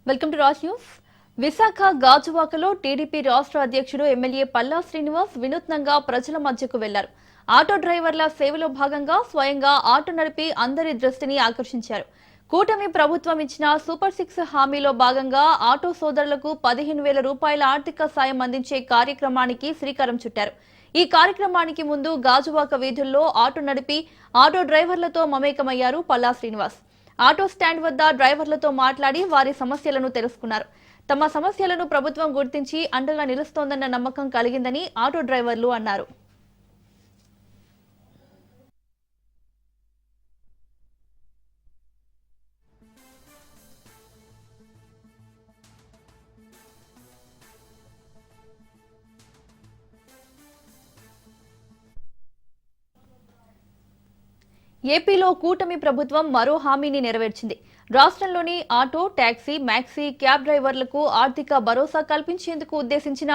Welcome to Raj news. Visakha గాజువాకలో TDP రాష్ట్ర అధ్యక్షుడు ఎమ్మెల్యే పల్లా శ్రీనివాస్ వినూత్నంగా ప్రజల మధ్యకు వెళ్లారు. ఆటో డ్రైవర్ల సేవలో భాగంగా స్వయంగా ఆటో నడిపి అందరి దృష్టిని ఆకర్షించారు. కూటమి ప్రభుత్వం ఇచ్చిన సూపర్ 6 హామీలో భాగంగా ఆటో సోదరులకు 15,000 రూపాయల ఆర్థిక సాయం అందించే కార్యక్రమానికి శ్రీకారం చుట్టారు. ఈ కార్యక్రమానికి ముందు గాజువాక వీధుల్లో ఆటో నడిపి ఆటో డ్రైవర్లతో మమేకమయ్యారు పల్లా శ్రీనివాస్. ఆటో స్టాండ్ వద్ద డ్రైవర్లతో మాట్లాడి వారి సమస్యలను తెలుసుకున్నారు. తమ సమస్యలను ప్రభుత్వం గుర్తించి అండగా నిలుస్తోందన్న నమ్మకం కలిగిందని ఆటో డ్రైవర్లు అన్నారు. ఏపీలో కూటమి ప్రభుత్వం మరో హామీని నెరవేర్చింది. రాష్ట్రంలోని ఆటో, టాక్సీ, మ్యాక్సీ, క్యాబ్ డ్రైవర్లకు ఆర్థిక భరోసా కల్పించేందుకు ఉద్దేశించిన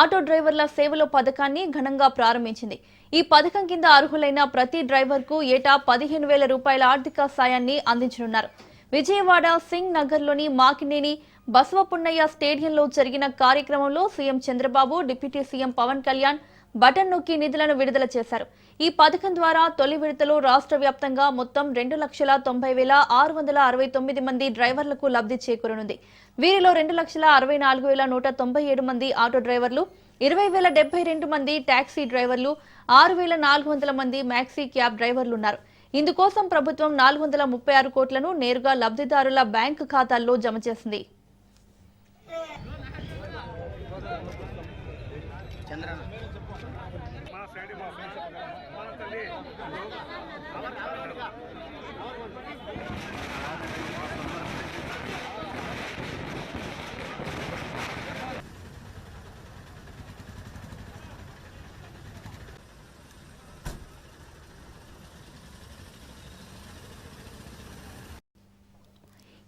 ఆటో డ్రైవర్ల సేవలో పథకాన్ని ఘనంగా ప్రారంభించింది. ఈ పథకం కింద అర్హులైన ప్రతి డ్రైవర్కు ఏటా 15,000 రూపాయల ఆర్థిక సాయాన్ని అందించనున్నారు. విజయవాడ సింగ్ నగర్లోని మాకినేని బసవపున్నయ్య స్టేడియంలో జరిగిన కార్యక్రమంలో CM Chandrababu, deputy CM Pawan Kalyan button నొక్కి నిధులను విడుదల చేశారు. ఈ పథకం ద్వారా తొలి విడతలో రాష్ట్ర వ్యాప్తంగా మొత్తం 2,90,669 మంది డ్రైవర్లకు లబ్ధి చేకూరనుంది. వీరిలో 2,64,197 మంది ఆటో డ్రైవర్లు, 20,072 మంది టాక్సీ డ్రైవర్లు, 6,400 మంది మ్యాక్సీ క్యాబ్ డ్రైవర్లు ఉన్నారు. ఇందుకోసం ప్రభుత్వం 436 కోట్లను నేరుగా లబ్ధిదారుల బ్యాంకు ఖాతాల్లో జమ చేసింది.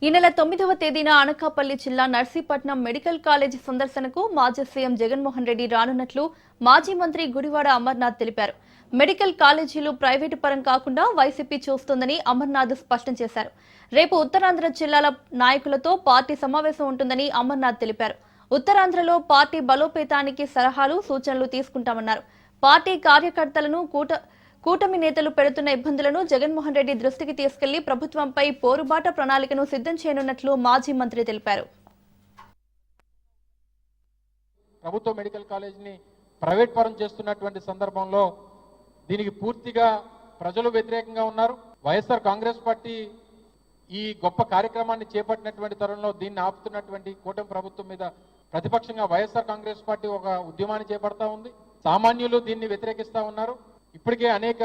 ఈ నెల 9వ తేదీన అనకాపల్లి జిల్లా నర్సీపట్నం మెడికల్ కాలేజీ సందర్శనకు మాజీ సీఎం జగన్మోహన్ రెడ్డి రానున్నట్లు మాజీ మంత్రి గుడివాడ అమర్నాథ్ తెలిపారు. మెడికల్ కాలేజీలు ప్రైవేటు పరం కాకుండా వైసీపీ చూస్తోందని అమర్నాథ్ స్పష్టం చేశారు. రేపు ఉత్తరాంధ్ర జిల్లాల నాయకులతో పార్టీ సమావేశం ఉంటుందని అమర్నాథ్ తెలిపారు. ఉత్తరాంధ్రలో పార్టీ బలోపేతానికి సలహాలు, సూచనలు తీసుకుంటామన్నారు. పార్టీ కార్యకర్తలను కూటమి నేతలు పెడుతున్న ఇబ్బందులను జగన్మోహన్ రెడ్డి దృష్టికి తీసుకెళ్లి ప్రభుత్వంపై పోరుబాట ప్రణాళికను సిద్ధం చేయనున్నట్లు మాజీ మంత్రి తెలిపారు. ప్రభుత్వ మెడికల్ కాలేజీని ప్రైవేట్ పరం చేస్తున్నటువంటి సందర్భంలో దీనికి పూర్తిగా ప్రజలు వ్యతిరేకంగా ఉన్నారు. వైఎస్ఆర్ కాంగ్రెస్ పార్టీ ఈ గొప్ప కార్యక్రమాన్ని చేపట్టినటువంటి తరుణంలో దీన్ని ఆపుతున్నటువంటి కూటమి ప్రభుత్వం మీద ప్రతిపక్షంగా వైఎస్ఆర్ కాంగ్రెస్ పార్టీ ఒక ఉద్యమాన్ని చేపడతా ఉంది. సామాన్యులు దీన్ని వ్యతిరేకిస్తా ఉన్నారు. ఇప్పటికే అనేక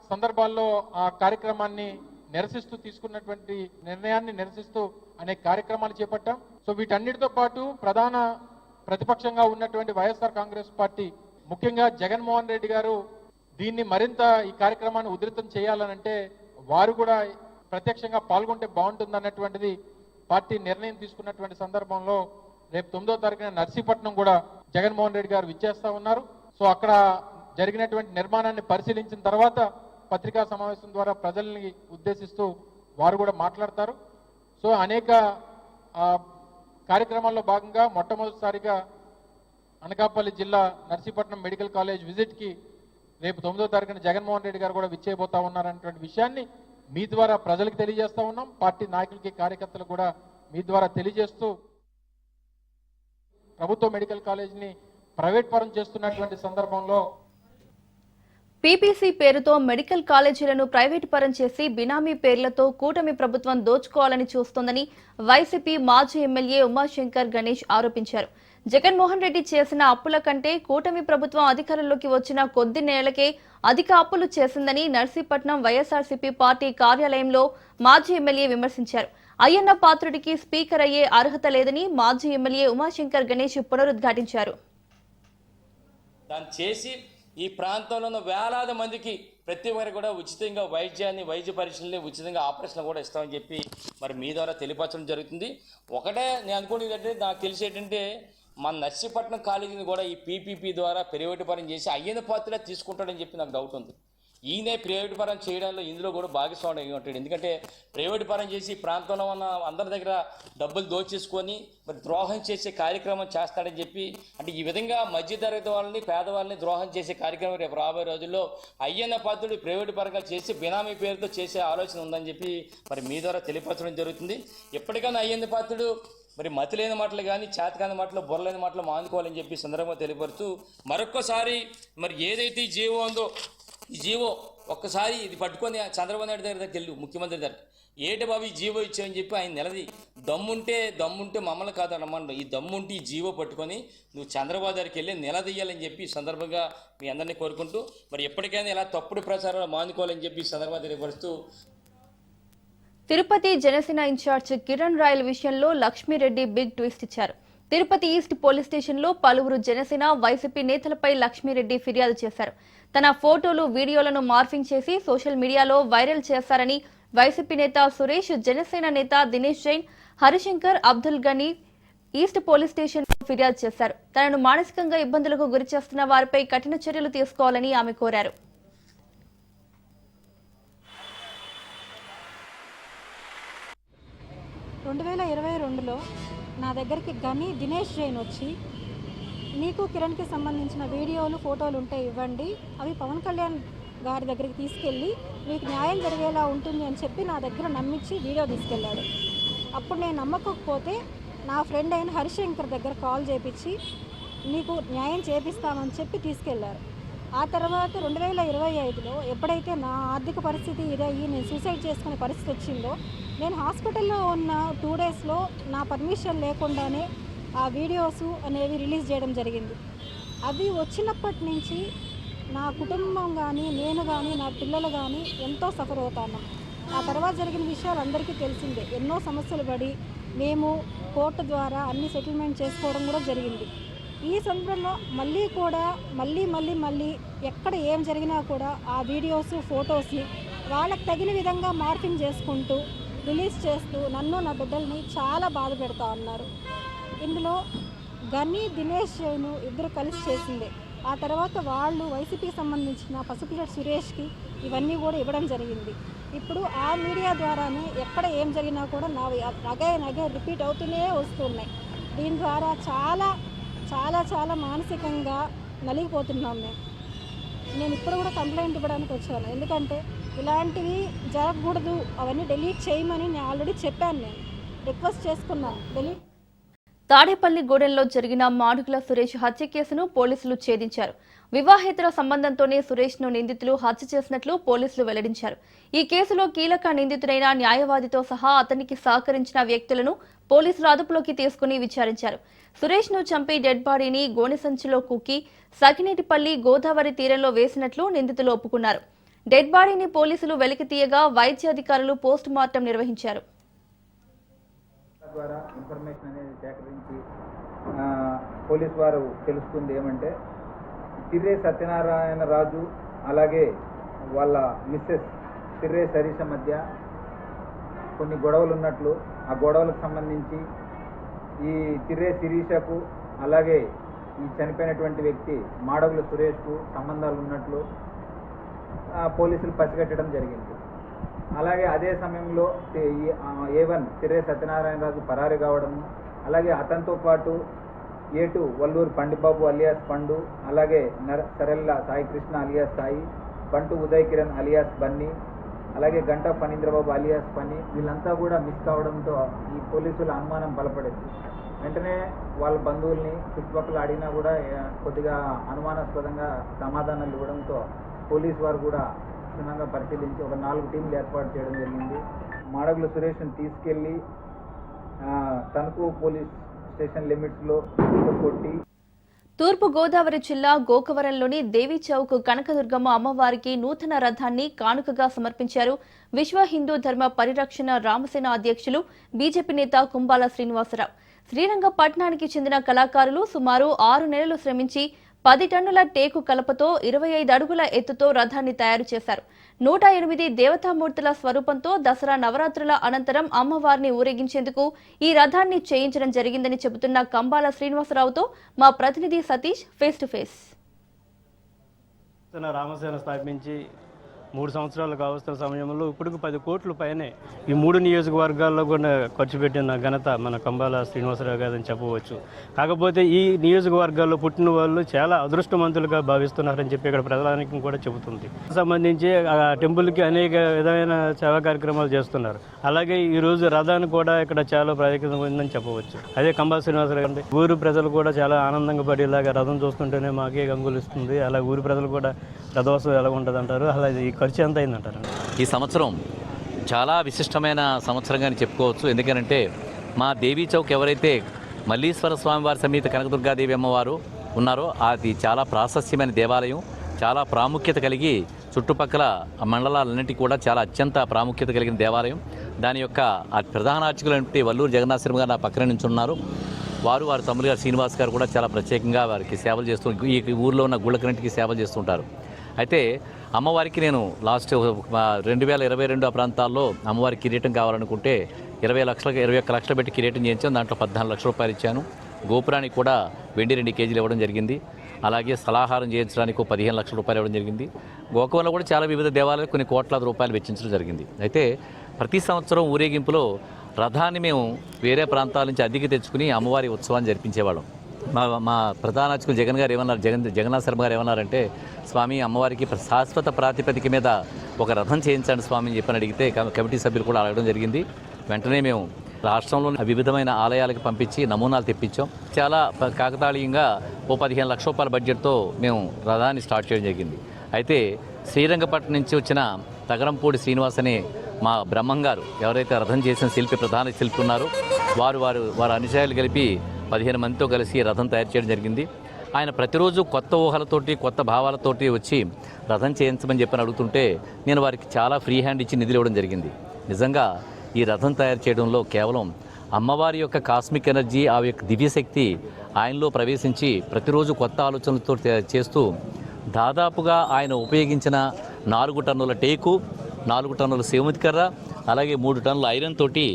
సందర్భాల్లో ఆ కార్యక్రమాన్ని నిరసిస్తూ తీసుకున్నటువంటి నిర్ణయాన్ని నిరసిస్తూ అనేక కార్యక్రమాలు చేపట్టాం. సో వీటన్నిటితో పాటు ప్రధాన ప్రతిపక్షంగా ఉన్నటువంటి వైఎస్ఆర్ కాంగ్రెస్ పార్టీ, ముఖ్యంగా జగన్మోహన్ రెడ్డి గారు దీన్ని మరింత ఈ కార్యక్రమాన్ని ఉధృతం చేయాలనంటే వారు కూడా ప్రత్యక్షంగా పాల్గొంటే బాగుంటుంది అన్నటువంటిది పార్టీ నిర్ణయం తీసుకున్నటువంటి సందర్భంలో రేపు 9వ తారీఖున నర్సీపట్నం కూడా జగన్మోహన్ రెడ్డి గారు విచ్చేస్తా ఉన్నారు. సో అక్కడ జరిగినటువంటి నిర్మాణాన్ని పరిశీలించిన తర్వాత పత్రికా సమావేశం ద్వారా ప్రజల్ని ఉద్దేశిస్తూ వారు కూడా మాట్లాడతారు. సో అనేక కార్యక్రమాల్లో భాగంగా మొట్టమొదటిసారిగా అనకాపల్లి జిల్లా నర్సీపట్నం మెడికల్ కాలేజ్ విజిట్కి రేపు 9వ తారీఖున జగన్మోహన్ రెడ్డి గారు కూడా విచ్చేయబోతా ఉన్నారనేటువంటి విషయాన్ని మీ ద్వారా ప్రజలకు తెలియజేస్తా ఉన్నాం. పార్టీ నాయకులకి, కార్యకర్తలు కూడా మీ ద్వారా తెలియజేస్తూ ప్రభుత్వ మెడికల్ కాలేజీని ప్రైవేట్ పరం చేస్తున్నటువంటి సందర్భంలో పీపీసీ పేరుతో మెడికల్ కాలేజీలను ప్రైవేటు పరం చేసి బినామీ పేర్లతో కూటమి ప్రభుత్వం దోచుకోవాలని చూస్తోందని వైసీపీ మాజీ ఎమ్మెల్యే ఉమాశంకర్ గణేష్ ఆరోపించారు. జగన్మోహన్ రెడ్డి చేసిన అప్పుల కంటే కూటమి ప్రభుత్వం అధికారంలోకి వచ్చిన కొద్ది నెలలకే అధిక అప్పులు చేసిందని నర్సీపట్నం వైఎస్ఆర్సీపీ పార్టీ కార్యాలయంలో మాజీ ఎమ్మెల్యే విమర్శించారు. అయ్యన్న పాత్రుడికి స్పీకర్ అయ్యే అర్హత లేదని మాజీ ఎమ్మెల్యే ఉమాశంకర్ గణేష్ పునరుద్ఘాటించారు. ఈ ప్రాంతంలో ఉన్న వేలాది మందికి ప్రతి ఒక్కరికి కూడా ఉచితంగా వైద్య పరీక్షల్ని ఉచితంగా ఆపరేషన్లు కూడా ఇస్తామని చెప్పి మరి మీ ద్వారా తెలియపరచడం జరుగుతుంది. ఒకటే నేను అనుకునేది అంటే, నాకు తెలిసేటంటే మన నర్సీపట్నం కాలేజీని కూడా ఈ పీపీపీ ద్వారా ప్రైవేటు పరం చేసి అయ్యన్న పాత్రగా తీసుకుంటాడని చెప్పి నాకు డౌట్ ఉంది. ఈయనే ప్రైవేట్ పరం చేయడంలో ఇందులో కూడా భాగస్వామి ఉంటాడు. ఎందుకంటే ప్రైవేట్ పరం చేసి ఈ ప్రాంతంలో ఉన్న అందరి దగ్గర డబ్బులు దోచేసుకొని మరి ద్రోహం చేసే కార్యక్రమం చేస్తాడని చెప్పి, అంటే ఈ విధంగా మధ్యతరగతి వాళ్ళని పేదవాళ్ళని ద్రోహం చేసే కార్యక్రమం రేపు రాబోయే రోజుల్లో అయ్యన్న పాత్రుడు ప్రైవేట్ పరంగా చేసి బినామీ పేరుతో చేసే ఆలోచన ఉందని చెప్పి మరి మీ ద్వారా తెలియపరచడం జరుగుతుంది. ఎప్పటికైనా అయ్యన్న పాత్రుడు మరి మతి లేని మాటలు కానీ చేతకాని మాటలు బుర్రలేని మాటలు మానుకోవాలని చెప్పి సందర్భంగా తెలియపరుస్తూ మరొక్కసారి మరి ఏదైతే ఈ జీవో ఉందో ఈ జీవో ఒక్కసారి ఇది పట్టుకొని చంద్రబాబు నాయుడు దగ్గరికి వెళ్ళు, ముఖ్యమంత్రి దగ్గర ఏటి బాబు ఈ జీవో ఇచ్చావని చెప్పి ఆయన నిలది దమ్ముంటే మమ్మల్ని కాదు అన్నమాట, ఈ దమ్ముంటే ఈ జీవో పట్టుకొని నువ్వు చంద్రబాబు దగ్గరికి వెళ్ళి నిలదీయాలని చెప్పి ఈ సందర్భంగా మీ అందరినీ కోరుకుంటూ మరి ఎప్పటికైనా ఇలా తప్పుడు ప్రచారాలు మానుకోవాలని చెప్పి ఈ సందర్భంగా తెలియపరుస్తూ తిరుపతి జనసేన ఇన్ఛార్జ్ కిరణ్ రాయల్ విషయంలో లక్ష్మీరెడ్డి బిగ్ ట్విస్ట్ ఇచ్చారు. తిరుపతి ఈస్ట్ పోలీస్ స్టేషన్లో పలువురు జనసేన వైసీపీ నేతలపై లక్ష్మీరెడ్డి ఫిర్యాదు చేశారు. తన ఫోటోలు వీడియోలను మార్ఫింగ్ చేసి సోషల్ మీడియాలో వైరల్ చేశారని వైసీపీ నేత సురేష్, జనసేన నేత దినేష్ జైన్, హరిశంకర్, అబ్దుల్ గనీ ఈస్ట్ పోలీస్ స్టేషన్ ఫిర్యాదు చేశారు. తనను మానసికంగా ఇబ్బందులకు గురిచేస్తున్న వారిపై కఠిన చర్యలు తీసుకోవాలని ఆమె కోరారు. 2022లో నా దగ్గరికి గని దినేష్ జైన్ వచ్చి నీకు కిరణ్కి సంబంధించిన వీడియోలు ఫోటోలు ఉంటే ఇవ్వండి, అవి పవన్ కళ్యాణ్ గారి దగ్గరికి తీసుకెళ్ళి మీకు న్యాయం జరిగేలా ఉంటుంది అని చెప్పి నా దగ్గర నమ్మించి వీడియో తీసుకెళ్ళాడు. అప్పుడు నేను నమ్మకపోతే నా ఫ్రెండ్ అయిన హరిశంకర్ దగ్గర కాల్ చేపించి నీకు న్యాయం చేపిస్తామని చెప్పి తీసుకెళ్లారు. ఆ తర్వాత 2025లో ఎప్పుడైతే నా ఆర్థిక పరిస్థితి ఇదయ్యి నేను సూసైడ్ చేసుకునే పరిస్థితి వచ్చిందో, నేను హాస్పిటల్లో ఉన్న 2 డేస్లో నా పర్మిషన్ లేకుండానే ఆ వీడియోస్ అనేవి రిలీజ్ చేయడం జరిగింది. అవి వచ్చినప్పటి నుంచి నా కుటుంబం కానీ నేను కానీ నా పిల్లలు కానీ ఎంతో సఫర్ అవుతాను. ఆ తర్వాత జరిగిన విషయాలు అందరికీ తెలిసిందే. ఎన్నో సమస్యలు పడి మేము కోర్టు ద్వారా అన్ని సెటిల్మెంట్ చేసుకోవడం కూడా జరిగింది. ఈ సందర్భంలో మళ్ళీ ఎక్కడ ఏం జరిగినా కూడా ఆ వీడియోస్ ఫొటోస్ని వాళ్ళకి తగిన విధంగా మార్పింగ్ చేసుకుంటూ రిలీజ్ చేస్తూ నన్ను నా బిడ్డల్ని చాలా బాధ పెడతా ఉన్నారు. ఇందులో గని దినేష్ జైన్ ఇద్దరు కలిసి చేసిందే. ఆ తర్వాత వాళ్ళు వైసీపీకి సంబంధించిన పసుపులేటి సురేష్కి ఇవన్నీ కూడా ఇవ్వడం జరిగింది. ఇప్పుడు ఆ మీడియా ద్వారానే ఎక్కడ ఏం జరిగినా కూడా నగే రిపీట్ అవుతూనే వస్తున్నాయి. దీని ద్వారా చాలా చాలా చాలా మానసికంగా నలిగిపోతున్నాం. నేను ఇప్పుడు కూడా కంప్లైంట్ ఇవ్వడానికి వచ్చాను. ఎందుకంటే ఇలాంటివి జరగకూడదు, అవన్నీ డిలీట్ చేయమని నేను ఆల్రెడీ చెప్పాను. నేను రిక్వెస్ట్ చేసుకున్నాను డిలీట్. తాడేపల్లిగూడెంలో జరిగిన మాడుగుల సురేష్ హత్య కేసును పోలీసులు ఛేదించారు. వివాహేతర సంబంధంతోనే సురేష్ ను నిందితులు హత్య చేసినట్లు పోలీసులు వెల్లడించారు. ఈ కేసులో కీలక నిందితుడైన న్యాయవాదితో సహా అతనికి సహకరించిన వ్యక్తులను పోలీసులు అదుపులోకి తీసుకుని విచారించారు. సురేష్ ను చంపి డెడ్ బాడీని గోనె సంచిలో కుక్కి సకినేటిపల్లి గోదావరి తీరంలో వేసినట్లు నిందితులు ఒప్పుకున్నారు. డెడ్ బాడీని పోలీసులు వెలికి తీయగా వైద్య అధికారులు పోస్ట్ మార్టం నిర్వహించారు. ద్వారా ఇన్ఫర్మేషన్ అనేది సేకరించి పోలీస్ వారు తెలుస్తుంది ఏమంటే తిర్రే సత్యనారాయణ రాజు అలాగే వాళ్ళ మిస్సెస్ తిర్రే శరీష మధ్య కొన్ని గొడవలు ఉన్నట్లు, ఆ గొడవలకు సంబంధించి ఈ తిర్రే శిరీషకు అలాగే ఈ చనిపోయినటువంటి వ్యక్తి మాడగుల సురేష్కు సంబంధాలు ఉన్నట్లు పోలీసులు పసిగట్టడం జరిగింది. అలాగే అదే సమయంలో A1 తిర్రే సత్యనారాయణ రాజు పరారి కావడము, అలాగే అతనితో పాటు A2 వల్లూరు పండిబాబు అలియాస్ పండు, అలాగే సరెల్ల సాయికృష్ణ అలియాస్ సాయి, బంటు ఉదయ్ కిరణ్ అలియాస్ బన్నీ, అలాగే గంటా ఫణీంద్రబాబు అలియాస్ పని, వీళ్ళంతా కూడా మిస్ కావడంతో ఈ పోలీసుల అనుమానం బలపడింది. వెంటనే వాళ్ళ బంధువుల్ని చుట్టుపక్కల అడిగినా కూడా కొద్దిగా అనుమానాస్పదంగా సమాధానాలు ఇవ్వడంతో పోలీసు వారు కూడా క్షుణ్ణంగా పరిశీలించి ఒక 4 టీంలు ఏర్పాటు చేయడం జరిగింది. మాడగుల సురేష్ని తీసుకెళ్లి తణుకు పోలీస్ స్టేషన్ లిమిట్స్లో కొట్టి తూర్పు గోదావరి జిల్లా గోకవరంలోని దేవీ చౌక్ కనకదుర్గమ్మ అమ్మవారికి నూతన రథాన్ని కానుకగా సమర్పించారు విశ్వ హిందూ ధర్మ పరిరక్షణ రామసేన అధ్యక్షులు బీజేపీ నేత కుంబాల శ్రీనివాసరావు. శ్రీరంగపట్నానికి చెందిన కళాకారులు సుమారు 6 నెలలు శ్రమించి 10 టన్నుల టేకు కలపతో 25 అడుగుల ఎత్తుతో రథాన్ని తయారు చేశారు. 108 దేవతామూర్తుల స్వరూపంతో దసరా నవరాత్రుల అనంతరం అమ్మవారిని ఊరేగించేందుకు ఈ రథాన్ని చేయించడం జరిగిందని చెబుతున్న కంబాల శ్రీనివాసరావుతో మా ప్రతినిధి Satish face to face. Ramasena స్థాపించి 3 సంవత్సరాలు కావస్తున్న సమయంలో ఇప్పటికి 10 కోట్ల పైనే ఈ 3 నియోజకవర్గాల్లో కూడా ఖర్చు పెట్టిన ఘనత మన కంబాల శ్రీనివాసరావు గారిని చెప్పవచ్చు. కాకపోతే ఈ నియోజకవర్గాల్లో పుట్టిన వాళ్ళు చాలా అదృష్టవంతులుగా భావిస్తున్నారని చెప్పి ఇక్కడ ప్రజానికం కూడా చెబుతుంది. సంబంధించి ఆ టెంపుల్కి అనేక విధమైన సేవా కార్యక్రమాలు చేస్తున్నారు. అలాగే ఈరోజు రథాన్ని కూడా ఇక్కడ చాలా ప్రాముఖ్యత ఉందని చెప్పవచ్చు. అదే కంబాల శ్రీనివాసరావు గారి ఊరు ప్రజలు కూడా చాలా ఆనందంగా పడేలాగా రథం చూస్తుంటేనే మాకే గంగులిస్తుంది. అలా ఊరి ప్రజలు కూడా రథోత్సవం ఎలా ఉంటుంది అంటారు. అలా ఈ ఖర్చు ఎంత అయిందంటారు? ఈ సంవత్సరం చాలా విశిష్టమైన సంవత్సరంగా చెప్పుకోవచ్చు. ఎందుకంటే మా దేవీ చౌక్ ఎవరైతే మల్లీశ్వర స్వామివారి సమేత కనకదుర్గాదేవి అమ్మవారు ఉన్నారో అది చాలా ప్రాశస్త్యమైన దేవాలయం, చాలా ప్రాముఖ్యత కలిగి చుట్టుపక్కల మండలాలన్నింటికి కూడా చాలా అత్యంత ప్రాముఖ్యత కలిగిన దేవాలయం. దాని యొక్క ప్రధాన అర్చకులు వల్లూరు జగన్నాథ శర్మ గారు నా పక్కన నుంచి ఉన్నారు. వారి తమ్ముడు గారు శ్రీనివాస్ గారు కూడా చాలా ప్రత్యేకంగా వారికి సేవలు చేస్తూ ఈ ఊళ్ళో ఉన్న గుళ్ళకన్నింటికి సేవలు చేస్తుంటారు. అయితే అమ్మవారికి నేను లాస్ట్ 2022 ఆ ప్రాంతాల్లో అమ్మవారికి కిరీటం కావాలనుకుంటే 21 లక్షలు పెట్టి కిరీటం చేయించాను. దాంట్లో 14 లక్షల రూపాయలు ఇచ్చాను. గోపురానికి కూడా వెండి 2 కేజీలు ఇవ్వడం జరిగింది. అలాగే సలహారం చేయించడానికి 15 లక్షల రూపాయలు ఇవ్వడం జరిగింది. గోకవరంలో కూడా చాలా వివిధ దేవాలయాలు కొన్ని కోట్లాది రూపాయలు వెచ్చించడం జరిగింది. అయితే ప్రతి సంవత్సరం ఊరేగింపులో రథాన్ని మేము వేరే ప్రాంతాల నుంచి అద్దెకి తెచ్చుకుని అమ్మవారి ఉత్సవాన్ని జరిపించేవాళ్ళం. మా ప్రధాన అర్చకులు జగన్ గారు ఏమన్నారు, జగన్నాథ శర్మ గారు ఏమన్నారంటే, స్వామి అమ్మవారికి శాశ్వత ప్రాతిపదిక మీద ఒక రథం చేయించండి స్వామి అని చెప్పని అడిగితే కమిటీ సభ్యులు కూడా అడగడం జరిగింది. వెంటనే మేము రాష్ట్రంలోని వివిధమైన ఆలయాలకు పంపించి నమూనాలు తెప్పించాం. చాలా కాకతాళీయంగా 15 లక్షల రూపాయల బడ్జెట్తో మేము రథాన్ని స్టార్ట్ చేయడం జరిగింది. అయితే శ్రీరంగపట్నం నుంచి వచ్చిన తగరంపూడి శ్రీనివాస్ అనే మా బ్రహ్మంగారు ఎవరైతే రథం చేసిన ప్రధాన శిల్పి ఉన్నారో వారు అనుచరులు కలిపి 15 మందితో కలిసి రథం తయారు చేయడం జరిగింది. ఆయన ప్రతిరోజు కొత్త ఊహలతోటి కొత్త భావాలతోటి వచ్చి రథం చేయించమని చెప్పని అడుగుతుంటే నేను వారికి చాలా ఫ్రీ హ్యాండ్ ఇచ్చి నిధులు ఇవ్వడం జరిగింది. నిజంగా ఈ రథం తయారు చేయడంలో కేవలం అమ్మవారి యొక్క కాస్మిక్ ఎనర్జీ, ఆ యొక్క దివ్యశక్తి ఆయనలో ప్రవేశించి ప్రతిరోజు కొత్త ఆలోచనలతో చేస్తూ దాదాపుగా ఆయన ఉపయోగించిన 4 టన్నుల టేకు, 4 టన్నుల సేముతికర్ర, అలాగే 3 టన్నుల ఐరన్ తోటి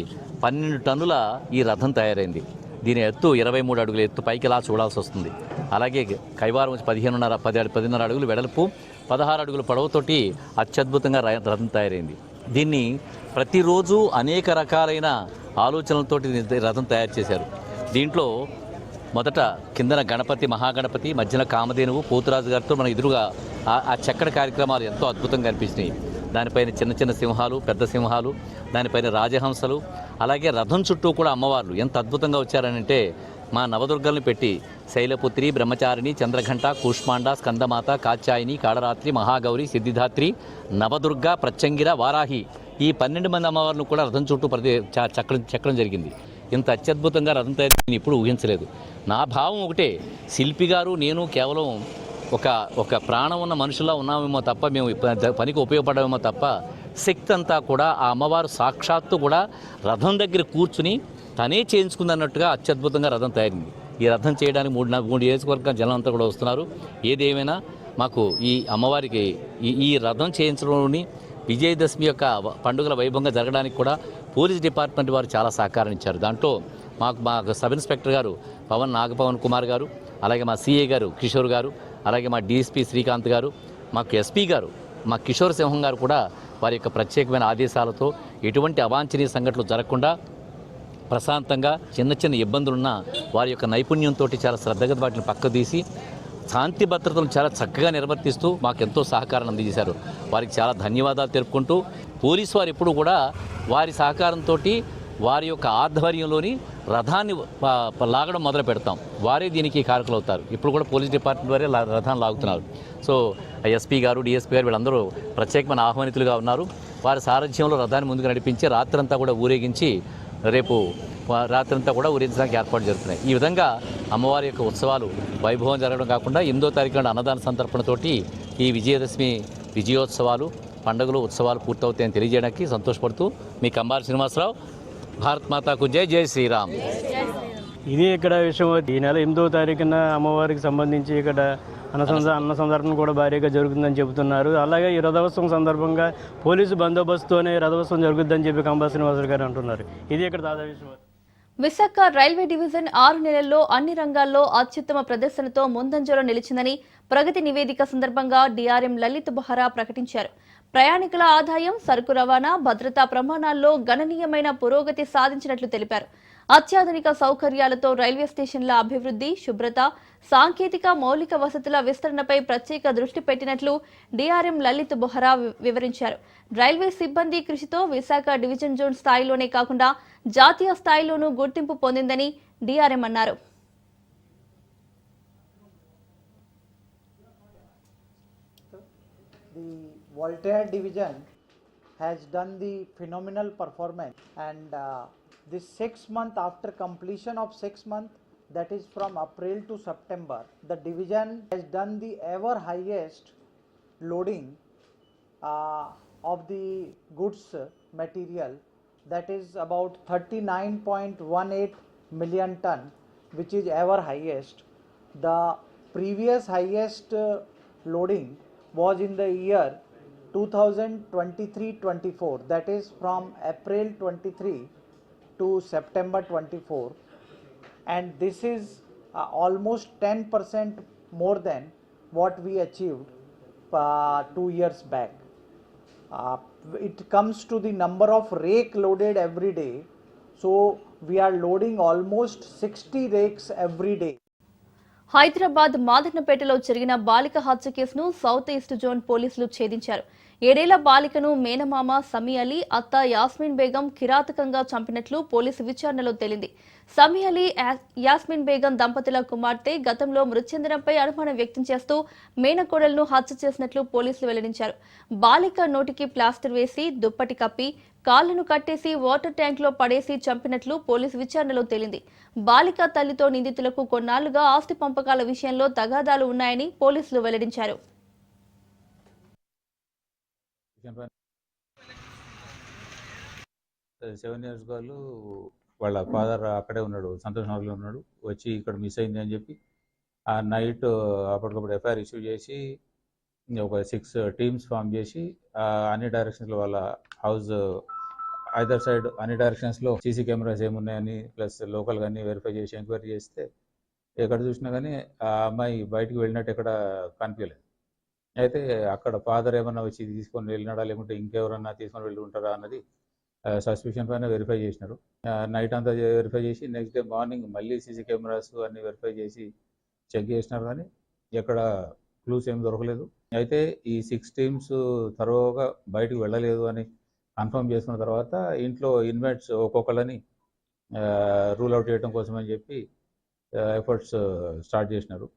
12 టన్నుల ఈ రథం తయారైంది. దీని ఎత్తు 23 అడుగుల ఎత్తు, పైకి ఇలా చూడాల్సి వస్తుంది. అలాగే కైవారం 10.5 అడుగులు వెడల్పు, 16 అడుగుల పొడవుతోటి అత్యద్భుతంగా రథం తయారైంది. దీన్ని ప్రతిరోజు అనేక రకాలైన ఆలోచనలతోటి రథం తయారు చేశారు. దీంట్లో మొదట కిందన గణపతి, మహాగణపతి, మధ్యన కామధేనువు, పోతురాజు గారితో మన ఎదురుగా ఆ చక్కటి కార్యక్రమాలు ఎంతో అద్భుతంగా అనిపించినాయి. దానిపైన చిన్న చిన్న సింహాలు, పెద్ద సింహాలు, దానిపైన రాజహంసలు, అలాగే రథం చుట్టూ కూడా అమ్మవార్లు ఎంత అద్భుతంగా వచ్చారనంటే మా నవదుర్గల్ని పెట్టి శైలపుత్రి, బ్రహ్మచారిణి, చంద్రఘంట, కూష్మాండ, స్కందమాత, కాత్యాయిని, కాళరాత్రి, మహాగౌరి, సిద్ధిదాత్రి, నవదుర్గ, ప్రత్యంగిర, వారాహి ఈ 12 మంది అమ్మవార్లను కూడా రథం చుట్టూ చెక్కడం జరిగింది. ఇంత అత్యద్భుతంగా రథం తయారు ఇప్పుడు ఊహించలేదు. నా భావం ఒకటే, శిల్పి గారు నేను కేవలం ఒక ప్రాణం ఉన్న మనుషులా ఉన్నామేమో తప్ప, మేము పనికి ఉపయోగపడమేమో తప్ప, శక్తి అంతా కూడా ఆ అమ్మవారు సాక్షాత్తు కూడా రథం దగ్గర కూర్చుని తనే చేయించుకుందన్నట్టుగా అత్యద్భుతంగా రథం తయారైంది. ఈ రథం చేయడానికి 3 నియోజకవర్గాల జనం అంతా కూడా వస్తున్నారు. ఏదేమైనా మాకు ఈ అమ్మవారికి ఈ రథం చేయించడంలోని విజయదశమి యొక్క పండుగల వైభవంగా జరగడానికి కూడా పోలీస్ డిపార్ట్మెంట్ వారు చాలా సహకారం ఇచ్చారు. దాంట్లో మా సబ్ ఇన్స్పెక్టర్ గారు నాగపవన్ కుమార్ గారు, అలాగే మా సిఏ గారు కిషోర్ గారు, అలాగే మా డిఎస్పీ శ్రీకాంత్ గారు, మాకు ఎస్పీ గారు మా కిషోర్ సింహం గారు కూడా వారి యొక్క ప్రత్యేకమైన ఆదేశాలతో ఎటువంటి అవాంఛనీయ సంఘటనలు జరగకుండా ప్రశాంతంగా చిన్న చిన్న ఇబ్బందులున్నా వారి యొక్క నైపుణ్యంతో చాలా శ్రద్ధగా వాటిని పక్కకు తీసి శాంతి భద్రతలను చాలా చక్కగా నిర్వర్తిస్తూ మాకెంతో సహకారాన్ని అందజేశారు. వారికి చాలా ధన్యవాదాలు తెలుపుకుంటూ పోలీసు వారు ఎప్పుడు కూడా వారి సహకారంతో వారి యొక్క ఆధ్వర్యంలోని రథాన్ని లాగడం మొదలు పెడతాం. వారే దీనికి కారకులు అవుతారు. ఇప్పుడు కూడా పోలీస్ డిపార్ట్మెంట్ వారే రథాన్ని లాగుతున్నారు. సో ఎస్పీ గారు, డిఎస్పీ గారు వీళ్ళందరూ ప్రత్యేకమైన ఆహ్వానితులుగా ఉన్నారు. వారి సారథ్యంలో రథాన్ని ముందుకు నడిపించి రాత్రంతా కూడా ఊరేగించి రేపు రాత్రంతా కూడా ఊరేగించడానికి ఏర్పాటు జరుగుతున్నాయి. ఈ విధంగా అమ్మవారి యొక్క ఉత్సవాలు వైభవం జరగడం కాకుండా 8వ తారీఖున అన్నదాన సంతర్పణతోటి ఈ విజయదశమి విజయోత్సవాలు, పండుగలు, ఉత్సవాలు పూర్తవుతాయని తెలియజేయడానికి సంతోషపడుతూ మీ కంబాల శ్రీనివాసరావు. భారత్ మాతాకు జై, జై శ్రీరామ్. ఇది ఇక్కడ విషయం. ఈ నెల 8వ తారీఖున అమ్మవారికి సంబంధించి ఇక్కడ అన్న సందర్భం కూడా భారీగా జరుగుతుందని చెబుతున్నారు. అలాగే ఈ రథోత్సవం సందర్భంగా పోలీసు బందోబస్తుతోనే రథోత్సవం జరుగుతుందని చెప్పి కంబాల శ్రీనివాసరావు గారు అంటున్నారు. ఇది ఇక్కడ తాజా విషయం. విశాఖ రైల్వే డివిజన్ 6 నెలల్లో అన్ని రంగాల్లో అత్యుత్తమ ప్రదర్శనతో ముందంజలో నిలిచిందని ప్రగతి నివేదిక సందర్భంగా డిఆర్ఎం లలిత్ బొహరా ప్రకటించారు. ప్రయాణికుల ఆదాయం, సరుకు రవాణా, భద్రతా ప్రమాణాల్లో గణనీయమైన పురోగతి సాధించినట్లు తెలిపారు. అత్యాధునిక సౌకర్యాలతో రైల్వే స్టేషన్ల అభివృద్ధి, శుభ్రత, సాంకేతిక మౌలిక వసతుల విస్తరణపై ప్రత్యేక దృష్టి పెట్టినట్లు డీఆర్ఎం లలిత్ బొహరా వివరించారు. రైల్వే సిబ్బంది కృషితో విశాఖ డివిజన్ జోన్ స్థాయిలోనే కాకుండా జాతీయ స్థాయిలోనూ గుర్తింపు పొందిందని డీఆర్ఎం అన్నారు. The Voltaire division has done the phenomenal performance, and this 6 month after completion of 6 months, that is from April to September, the division has done the ever highest loading of the goods material, that is about 39.18 million ton, which is ever highest. The previous highest loading was in the year 2023-24, that is from April 23 to September 24, and this is almost 10% more than what we achieved 2 years back. It comes to the number of rake loaded every day, so we are loading almost 60 rakes every day. Hyderabad మాదన్నపేటలో జరిగిన బాలిక హత్య కేసును south east zone పోలీసులు ఛేదించారు. 7 ఏళ్ల బాలికను మేనమామ సమీ అలీ, అత్త యాస్మిన్ బేగం కిరాతకంగా చంపినట్లు పోలీసు విచారణలో తేలింది. సమీ అలీ, యాస్మిన్ బేగం దంపతుల కుమార్తె గతంలో మృతి చెందడంపై అనుమానం వ్యక్తం చేస్తూ మేనకోడలను హత్య చేసినట్లు పోలీసులు వెల్లడించారు. బాలిక నోటికి ప్లాస్టర్ వేసి, దుప్పటి కప్పి, కాళ్లను కట్టేసి వాటర్ ట్యాంక్ లో పడేసి చంపినట్లు పోలీసు విచారణలో తేలింది. బాలిక తల్లితో నిందితులకు కొన్నాళ్లుగా ఆస్తి పంపకాల విషయంలో తగాదాలు ఉన్నాయని పోలీసులు వెల్లడించారు. సెవెన్ ఇయర్స్ గర్ల్ వాళ్ళ ఫాదర్ అక్కడే ఉన్నాడు, సంతోష్ నగర్లో ఉన్నాడు, వచ్చి ఇక్కడ మిస్ అయింది అని చెప్పి ఆ నైట్ అప్పటికప్పుడు ఎఫ్ఐఆర్ ఇష్యూ చేసి ఒక 6 టీమ్స్ ఫామ్ చేసి అన్ని డైరెక్షన్స్లో వాళ్ళ హౌస్ ఐదర్ సైడ్ అన్ని డైరెక్షన్స్లో సీసీ కెమెరాస్ ఏమున్నాయని ప్లస్ లోకల్గా అన్ని వెరిఫై చేసి ఎంక్వైరీ చేస్తే ఎక్కడ చూసినా కానీ ఆ అమ్మాయి బయటికి వెళ్ళినట్టు ఎక్కడ కనిపించలేదు. అయితే అక్కడ ఫాదర్ ఏమన్నా వచ్చి తీసుకొని వెళ్ళినాడా లేకుంటే ఇంకెవరన్నా తీసుకొని వెళ్ళి ఉంటారా అన్నది సస్పిషన్ పైన వెరిఫై చేసినారు. నైట్ అంతా వెరిఫై చేసి నెక్స్ట్ డే మార్నింగ్ మళ్ళీ సీసీ కెమెరాస్ అన్ని వెరిఫై చేసి చెక్ చేసినారు, కానీ ఎక్కడ క్లూస్ ఏం దొరకలేదు. అయితే ఈ 6 టీమ్స్ తరువుగా బయటకు వెళ్ళలేదు అని కన్ఫర్మ్ చేసుకున్న తర్వాత ఇంట్లో ఇన్మేట్స్ ఒక్కొక్కళ్ళని రూల్ అవుట్ చేయడం కోసం అని చెప్పి ఎఫర్ట్స్ స్టార్ట్ చేసినారు.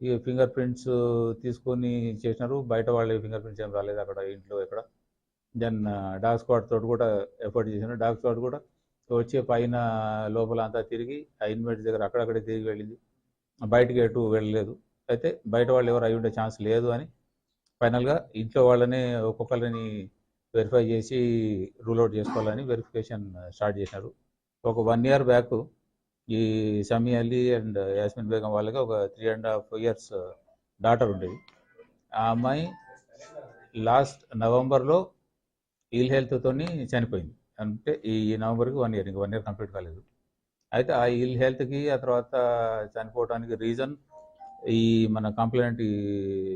ఈ ఫింగర్ ప్రింట్స్ తీసుకొని చేసినారు. బయట వాళ్ళ ఫింగర్ ప్రింట్స్ ఏం రాలేదు అక్కడ ఇంట్లో ఎక్కడ. దెన్ డాగ్ స్క్వాడ్ తోటి కూడా ఎఫర్ట్ చేసినారు. డాగ్ స్క్వాడ్ కూడా వచ్చే పైన లోపల అంతా తిరిగి ఆ ఇన్మేట్స్ దగ్గర అక్కడక్కడే తిరిగి వెళ్ళింది, బయటకి ఎటు వెళ్ళలేదు. అయితే బయట వాళ్ళు ఎవరు అయి ఉండే ఛాన్స్ లేదు అని ఫైనల్గా ఇంట్లో వాళ్ళని ఒక్కొక్కరిని వెరిఫై చేసి రూల్ అవుట్ చేసుకోవాలని వెరిఫికేషన్ స్టార్ట్ చేసినారు. ఒక 1 year బ్యాక్ ఈ సమీ అలీ అండ్ యాస్మిన్ బేగం వాళ్ళకి ఒక 3.5 years డాటర్ ఉండేది. ఆ అమ్మాయి లాస్ట్ నవంబర్లో ఇల్ హెల్త్తో చనిపోయింది. అంటే ఈ నవంబర్కి 1 year, ఇంకా 1 year కంప్లీట్ కాలేదు. అయితే ఆ ఇల్ హెల్త్కి ఆ తర్వాత చనిపోవడానికి రీజన్ ఈ మన కంప్లైంట్ ఈ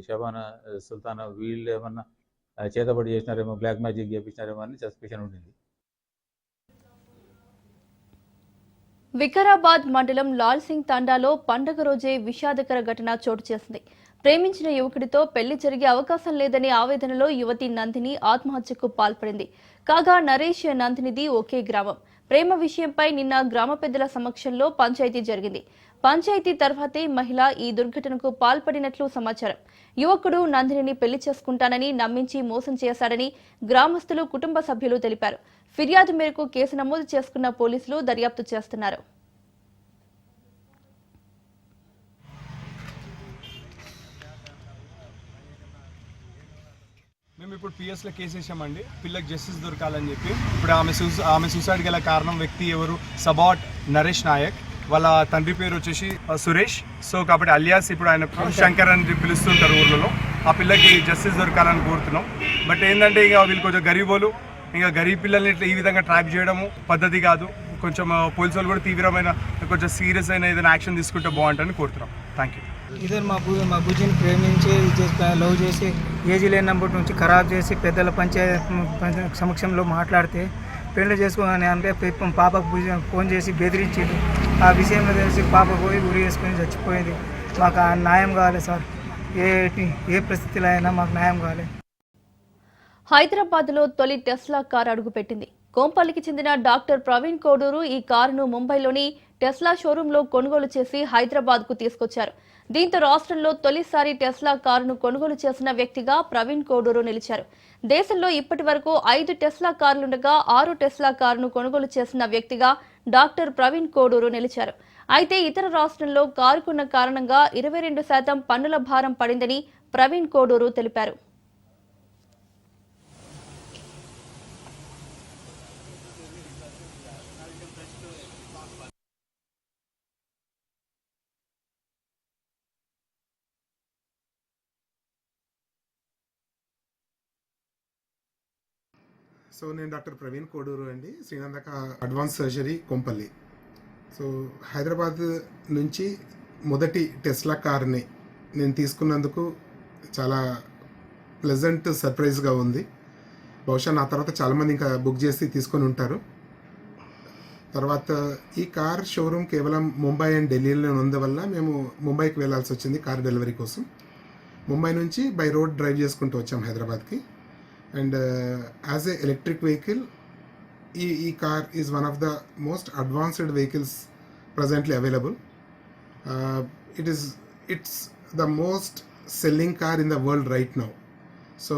షబానా సుల్తానా వీళ్ళు ఏమన్నా చేతబడి చేసినారేమో, బ్లాక్ మ్యాజిక్ చేపించినారేమో అని సస్పిషన్ ఉండింది. వికారాబాద్ మండలం లాల్ సింగ్ తండాలో పండగ రోజే విషాదకర ఘటన చోటు చేసింది. ప్రేమించిన యువకుడితో పెళ్లి జరిగే అవకాశం లేదనే ఆవేదనలో యువతి నందిని ఆత్మహత్యకు పాల్పడింది. కాగా నరేష్, నందినిది ఒకే గ్రామం. ప్రేమ విషయంపై నిన్న గ్రామ పెద్దల సమక్షంలో పంచాయతీ జరిగింది. పంచాయతీ తర్వాతే మహిళ ఈ దుర్ఘటనకు పాల్పడినట్లు సమాచారం. యువకుడు నందినిని పెళ్లి చేసుకుంటానని నమ్మించి మోసం చేశాడని గ్రామస్తులు, కుటుంబ సభ్యులు తెలిపారు. ఫిర్యాదు మేరకు కేసు నమోదు చేసుకున్న పోలీసులు దర్యాప్తు చేస్తున్నారు. మేము ఇప్పుడు పిఎస్లో కేసు వేసామండి. పిల్లకి జస్టిస్ దొరకాలని చెప్పి. ఇప్పుడు ఆమె సూసైడ్ గల కారణం వ్యక్తి ఎవరు? సబాట్ నరేష్ నాయక్. వాళ్ళ తండ్రి పేరు వచ్చేసి సురేష్. సో కాబట్టి అలియాస్ ఇప్పుడు ఆయన శంకర్ అని పిలుస్తుంటారు ఊర్లలో. ఆ పిల్లకి జస్టిస్ దొరకాలని కోరుతున్నాం. బట్ ఏంటంటే ఇక వీళ్ళు కొంచెం గరీబోలు, ఇంకా గరీబ్ పిల్లల్ని ఇట్లా ఈ విధంగా ట్రాప్ చేయడము పద్ధతి కాదు. కొంచెం పోలీసు వాళ్ళు కూడా తీవ్రమైన కొంచెం సీరియస్ అయిన ఏదైనా యాక్షన్ తీసుకుంటే బాగుంటుందని కోరుతున్నాం. Thank you. ఇద్దరు మా బుజ్జిని ప్రేమించి లవ్ చేసి ఏజీ లేనప్పటి నుంచి ఖరాబ్ చేసి పెద్దల పంచాయతీ సమక్షంలో మాట్లాడితే పెళ్లి చేసుకోగానే అంటే పాపకు ఫోన్ చేసి బెదిరించింది. ఆ విషయంలో తెలిసి పాప పోయి ఉరి వేసుకొని చచ్చిపోయింది. మాకు ఆ న్యాయం కావాలి సార్. ఏ పరిస్థితిలో అయినా మాకు న్యాయం కావాలి. హైదరాబాద్లో తొలి టెస్లా కారు అడుగుపెట్టింది. కోంపల్లికి చెందిన డాక్టర్ ప్రవీణ్ కోడూరు ఈ కారును ముంబైలోని టెస్లా షోరూంలో కొనుగోలు చేసి హైదరాబాద్కు తీసుకొచ్చారు. దీంతో రాష్ట్రంలో తొలిసారి టెస్లా కారును కొనుగోలు చేసిన వ్యక్తిగా ప్రవీణ్ కోడూరు నిలిచారు. దేశంలో ఇప్పటి వరకు 5 టెస్లా కార్లుండగా 6 టెస్లా కారును కొనుగోలు చేసిన వ్యక్తిగా డాక్టర్ ప్రవీణ్ కోడూరు నిలిచారు. అయితే ఇతర రాష్ట్రంలో కారుకున్న కారణంగా 22% పన్నుల భారం పడిందని ప్రవీణ్ కోడూరు తెలిపారు. సో నేను డాక్టర్ ప్రవీణ్ కోడూరు అండి, Srinandaka advance surgery Kompally. So Hyderabad నుంచి మొదటి టెస్లా కార్ని నేను తీసుకున్నందుకు చాలా ప్లెజెంట్ సర్ప్రైజ్గా ఉంది. బహుశా నా తర్వాత చాలామంది ఇంకా బుక్ చేసి తీసుకొని ఉంటారు. తర్వాత ఈ కార్ షోరూమ్ కేవలం ముంబై అండ్ ఢిల్లీలో ఉన్నందువల్ల మేము ముంబైకి వెళ్ళాల్సి వచ్చింది కార్ డెలివరీ కోసం. ముంబై నుంచి బై రోడ్ డ్రైవ్ చేసుకుంటూ వచ్చాం హైదరాబాద్కి. And as a electric vehicle, e-car is one of the most advanced vehicles presently available. It's the most selling car in the world right now. So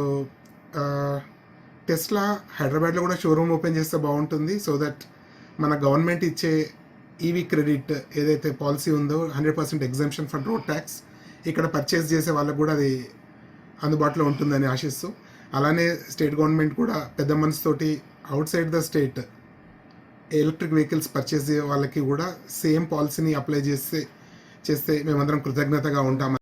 Tesla హైదరాబాద్లో కూడా showroom open చేస్తే బాగుంటుంది. So that మన government ఇచ్చే EV credit ఏదైతే policy ఉందో 100% exemption for road tax ఇక్కడ purchase చేసే వాళ్ళకు కూడా అది అందుబాటులో ఉంటుందని ఆశిస్తూ, అలానే స్టేట్ గవర్నమెంట్ కూడా పెద్ద మనసుతోటి outside the state electric vehicles purchase చేసే వాళ్ళకి కూడా సేమ్ పాలసీని అప్లై చేస్తే మేమందరం కృతజ్ఞతగా ఉంటాం.